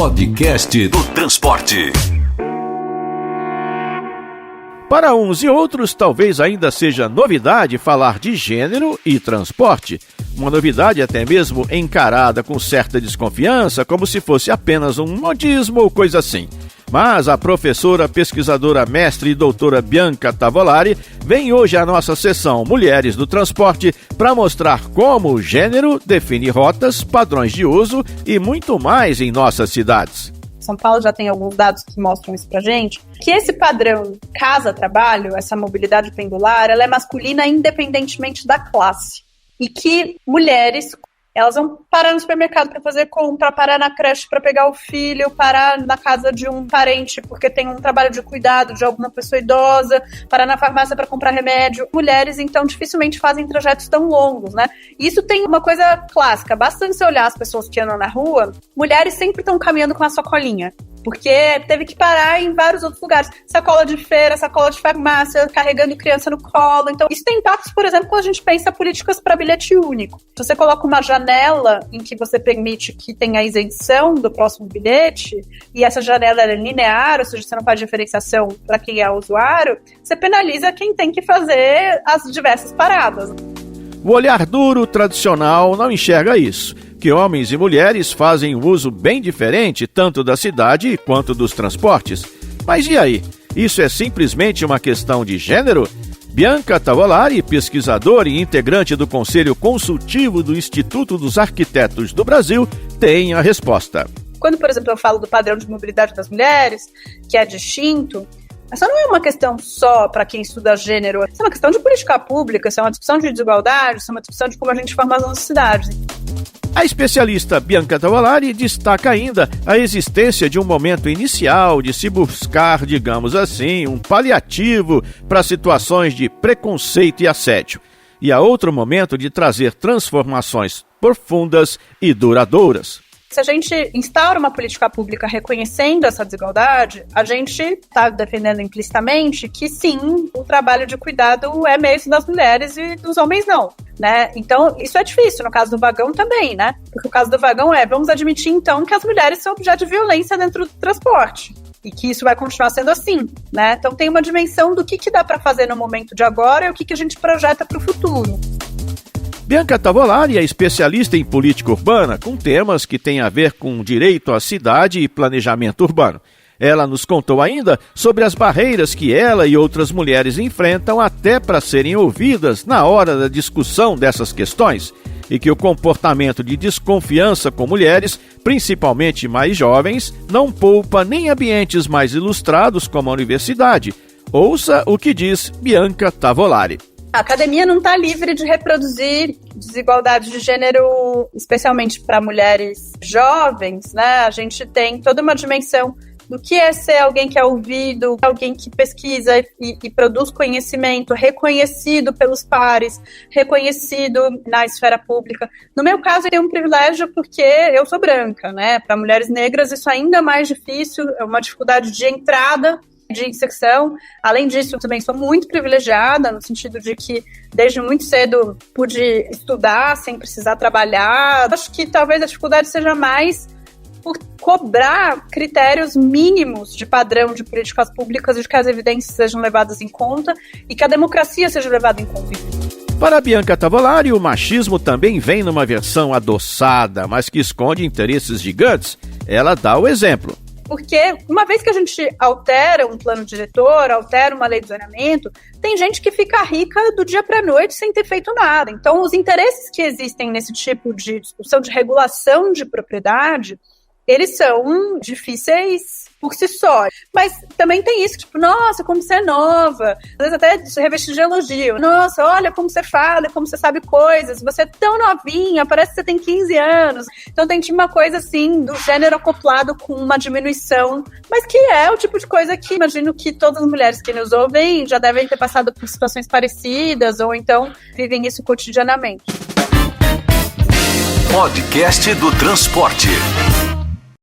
Podcast do Transporte. Para uns e outros, talvez ainda seja novidade falar de gênero e transporte. Uma novidade até mesmo encarada com certa desconfiança, como se fosse apenas um modismo ou coisa assim. Mas a professora, pesquisadora, mestre e doutora Bianca Tavolari vem hoje à nossa sessão Mulheres do Transporte para mostrar como o gênero define rotas, padrões de uso e muito mais em nossas cidades. São Paulo já tem alguns dados que mostram isso pra gente, que esse padrão casa-trabalho, essa mobilidade pendular, ela é masculina independentemente da classe. E que mulheres, elas vão parar no supermercado para fazer compra, parar na creche para pegar o filho, parar na casa de um parente porque tem um trabalho de cuidado de alguma pessoa idosa, parar na farmácia para comprar remédio. Mulheres, então, dificilmente fazem trajetos tão longos, né? E isso tem uma coisa clássica. Basta você olhar as pessoas que andam na rua, mulheres sempre estão caminhando com a sacolinha. Porque teve que parar em vários outros lugares. Sacola de feira, sacola de farmácia, carregando criança no colo. Então, isso tem impactos, por exemplo, quando a gente pensa políticas para bilhete único. Se você coloca uma janela em que você permite que tenha a isenção do próximo bilhete, e essa janela é linear, ou seja, você não faz diferenciação para quem é usuário, você penaliza quem tem que fazer as diversas paradas. O olhar duro, tradicional, não enxerga isso, que homens e mulheres fazem um uso bem diferente tanto da cidade quanto dos transportes. Mas e aí? Isso é simplesmente uma questão de gênero? Bianca Tavolari, pesquisadora e integrante do Conselho Consultivo do Instituto dos Arquitetos do Brasil, tem a resposta. Quando, por exemplo, eu falo do padrão de mobilidade das mulheres, que é distinto, essa não é uma questão só para quem estuda gênero, isso é uma questão de política pública, isso é uma discussão de desigualdade, isso é uma discussão de como a gente forma as nossas cidades. A especialista Bianca Tavolari destaca ainda a existência de um momento inicial de se buscar, digamos assim, um paliativo para situações de preconceito e assédio, e há outro momento de trazer transformações profundas e duradouras. Se a gente instaura uma política pública reconhecendo essa desigualdade, a gente está defendendo implicitamente que sim, o trabalho de cuidado é mesmo das mulheres e dos homens não, né? Então, isso é difícil, no caso do vagão também, né? Porque o caso do vagão vamos admitir então que as mulheres são objeto de violência dentro do transporte. E que isso vai continuar sendo assim, né? Então tem uma dimensão do que dá para fazer no momento de agora e o que a gente projeta para o futuro. Bianca Tavolari é especialista em política urbana, com temas que têm a ver com direito à cidade e planejamento urbano. Ela nos contou ainda sobre as barreiras que ela e outras mulheres enfrentam até para serem ouvidas na hora da discussão dessas questões, e que o comportamento de desconfiança com mulheres, principalmente mais jovens, não poupa nem ambientes mais ilustrados como a universidade. Ouça o que diz Bianca Tavolari. A academia não está livre de reproduzir desigualdade de gênero, especialmente para mulheres jovens, né? A gente tem toda uma dimensão do que é ser alguém que é ouvido, alguém que pesquisa e produz conhecimento, reconhecido pelos pares, reconhecido na esfera pública. No meu caso, eu tenho um privilégio porque eu sou branca, né? Para mulheres negras, isso é ainda mais difícil, é uma dificuldade de entrada, de inserção. Além disso, eu também sou muito privilegiada, no sentido de que desde muito cedo pude estudar sem precisar trabalhar. Acho que talvez a dificuldade seja mais por cobrar critérios mínimos de padrão de políticas públicas e de que as evidências sejam levadas em conta e que a democracia seja levada em conta. Para Bianca Tavolari, o machismo também vem numa versão adoçada, mas que esconde interesses gigantes. Ela dá o exemplo. Porque uma vez que a gente altera um plano diretor, altera uma lei de zoneamento, tem gente que fica rica do dia para a noite sem ter feito nada. Então, os interesses que existem nesse tipo de discussão de regulação de propriedade, eles são difíceis por si só. Mas também tem isso, tipo, nossa, como você é nova. Às vezes até revestido de elogio. Nossa, olha como você fala, como você sabe coisas. Você é tão novinha, parece que você tem 15 anos. Então tem uma coisa assim, do gênero acoplado com uma diminuição. Mas que é o tipo de coisa que imagino que todas as mulheres que nos ouvem já devem ter passado por situações parecidas ou então vivem isso cotidianamente. Podcast do Transporte.